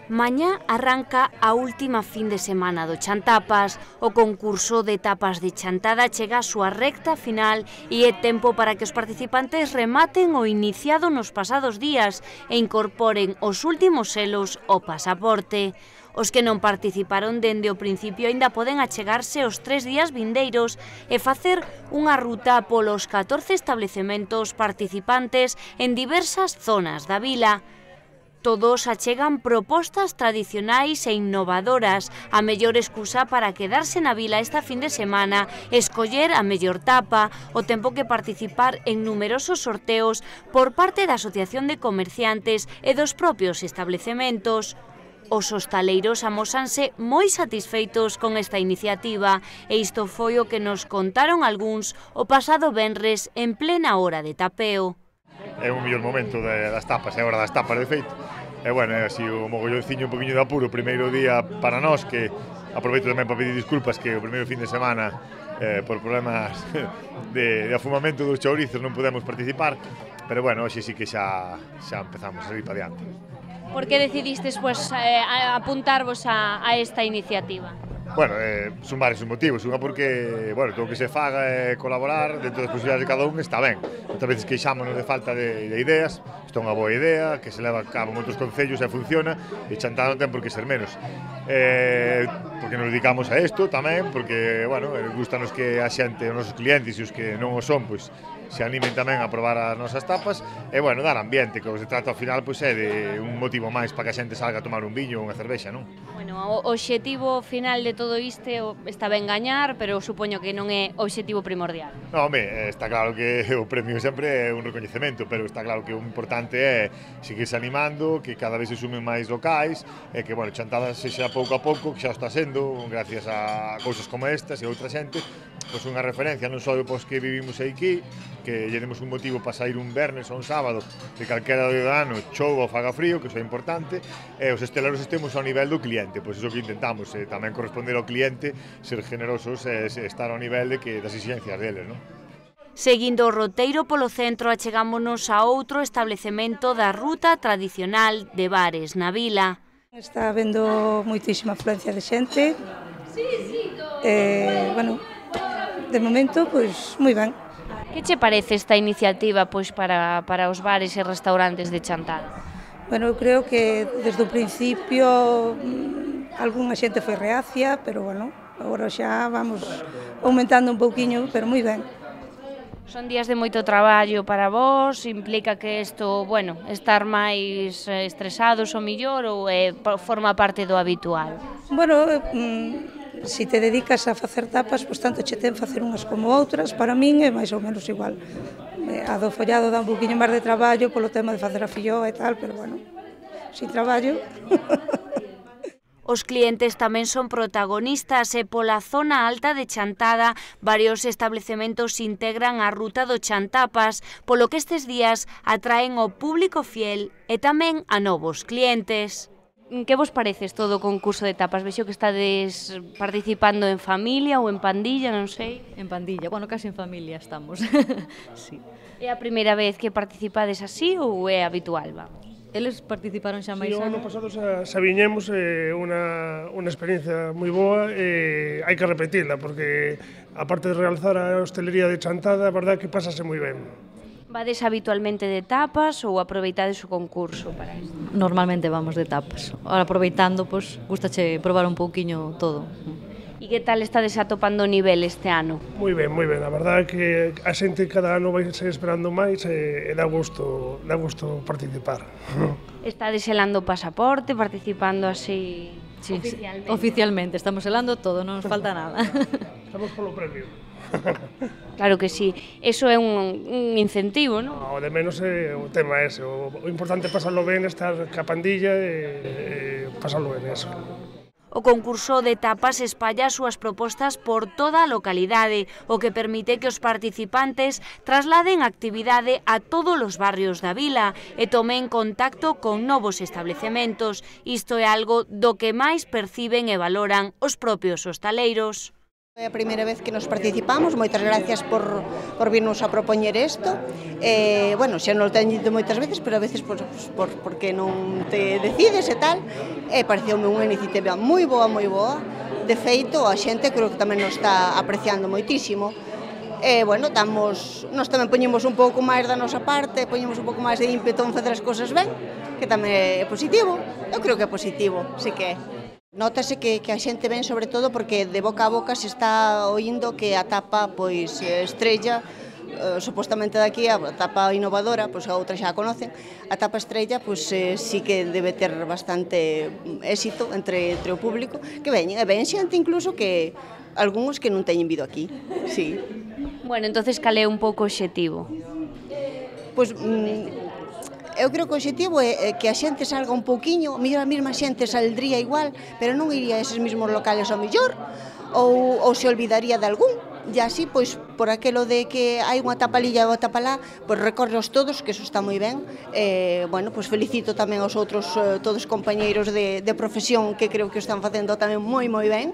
Mañá arranca a última fin de semana do Chantapas. O concurso de tapas de Chantada chega a súa recta final e é tempo para que os participantes rematen o iniciado nos pasados días e incorporen os últimos selos ao pasaporte. Os que non participaron dende o principio aínda poden achegarse os 3 días vindeiros e facer unha ruta polos 14 establecementos participantes en diversas zonas da vila. Todos achegan propostas tradicionais e innovadoras, a mellor excusa para quedarse na vila esta fin de semana, escoller a mellor tapa, o tempo que participar en numerosos sorteos por parte da Asociación de Comerciantes e dos propios establecementos. Os hostaleiros amósanse moi satisfeitos con esta iniciativa e isto foi o que nos contaron algúns o pasado venres en plena hora de tapeo. É o mellor momento das tapas, é a hora das tapas de feito. E bueno, é así o mogollonciño un poquinho de apuro o primeiro día para nós, que aproveito tamén para pedir disculpas que o primeiro fin de semana por problemas de afumamento dos chourizos non podemos participar, pero bueno, hoxe sí que xa empezamos a ir para diante. Por que decidistes apuntarvos a esta iniciativa? Bueno, son varios os motivos. Unha porque, bueno, todo o que se faga e colaborar dentro das posibilidades de cada un está ben. Outras veces queixámonos de falta de ideas. Isto é unha boa idea, que se leva a cabo en outros concellos e funciona, e Chantada non ten por que ser menos. Porque nos dedicamos a isto tamén, porque, bueno, gustanos que a xente, os nosos clientes e os que non o son, pois, se animen tamén a probar as nosas tapas e, bueno, dar ambiente, que o que se trata ao final pois, é de un motivo máis para que a xente salga a tomar un viño ou unha cervexa, non? Bueno, o obxectivo final de todo isto está ben gañar, pero supoño que non é o obxectivo primordial. Non, home, está claro que o premio sempre é un recoñecemento, pero está claro que o importante é seguirse animando, que cada vez se sumen máis locais e que, bueno, Chantada sexa pouco a pouco, que xa está sendo, gracias a cousas como estas e outra xente, pois unha referencia non só pois que vivimos aquí, que lle demos un motivo para sair un vernes ou un sábado de calquera do ano, chova ou faga frío, que iso é importante, e os estelaros estemos ao nivel do cliente, pois iso que intentamos, tamén corresponder ao cliente, ser generosos e estar ao nivel das exigencias deles, non? Seguindo o roteiro polo centro, achegámonos a outro establecemento da ruta tradicional de bares na vila. Está habendo moitísima afluencia de xente, bueno, de momento, pois, moi ben. Que che parece esta iniciativa pois para os bares e restaurantes de Chantada? Bueno, eu creo que desde o principio algunha xente foi reacia, pero bueno, agora xa vamos aumentando un pouquiño, pero moi ben. Son días de moito traballo para vós, implica que isto, bueno, estar máis estresados ou millor ou forma parte do habitual? Bueno, se te dedicas a facer tapas, pois tanto che ten facer unhas como outras, para min é máis ou menos igual. A do follado dá un poquinho máis de traballo polo tema de facer a filloa e tal, pero bueno, sin traballo. Os clientes tamén son protagonistas e pola zona alta de Chantada varios establecementos integran a ruta do Chantapas, polo que estes días atraen o público fiel e tamén a novos clientes. Que vos parece todo o concurso de tapas? Vexo que estades participando en familia ou en pandilla, non sei. En pandilla, bueno, casi en familia estamos. Sí. É a primeira vez que participades así ou é habitual, vamos? Eles participaron xa máis anos. anos. O ano pasado xa viñemos, unha experiencia moi boa e hai que repetila, porque aparte de realzar a hostelería de Chantada, a verdade que pásase moi ben. Vades habitualmente de tapas ou aproveitades o concurso para isto? Normalmente vamos de tapas. Ahora aproveitando, pois, gustache probar un pouquiño todo. E que tal estades atopando o nivel este ano? Moi ben, moi ben. A verdade é que a xente cada ano vai ser esperando máis e dá gusto participar. Estades selando o pasaporte, participando así Sí, oficialmente? Oficialmente, estamos selando todo, non nos falta nada. Estamos polo premio. Claro que sí, eso é un incentivo, non? O de menos o tema ese, o importante é pasarlo ben, estar ca pandilla e pasarlo ben, eso. O concurso de tapas espalla as súas propostas por toda a localidade, o que permite que os participantes trasladen a actividade a todos os barrios da vila e tomen contacto con novos establecementos. Isto é algo do que máis perciben e valoran os propios hostaleiros. É a primeira vez que nos participamos, moitas gracias por virnos a propoñer isto. Bueno, xa non o teño dito moitas veces, pero a veces porque non te decides e tal. Pareceume unha iniciativa moi boa, moi boa. De feito, a xente creo que tamén nos está apreciando moitísimo. Bueno, nós tamén poñemos un pouco máis da nosa parte, poñemos un pouco máis de ímpeto en facer as cousas ben, que tamén é positivo. Eu creo que é positivo, sí que é. Nótase que a xente ven sobre todo porque de boca a boca se está oindo que a tapa pois estrella, supostamente daqui a tapa innovadora, pois a outra xa a conocen, a tapa estrella pois sí que debe ter bastante éxito entre o público, que ven xente incluso que algúns que non teñen vido aquí, sí. Bueno, entonces cal é un pouco o obxectivo? Pois eu creo que o obxectivo é que a xente salga un pouquiño, a mesma xente saldría igual, pero non iría a eses mesmos locales ao mellor, ou se olvidaría de algún, e así, pois, por aquelo de que hai unha tapalilla ou unha tapalá, pois recorreos todos, que eso está moi ben. Bueno, pois felicito tamén aos outros todos compañeiros de profesión que creo que o están facendo tamén moi ben.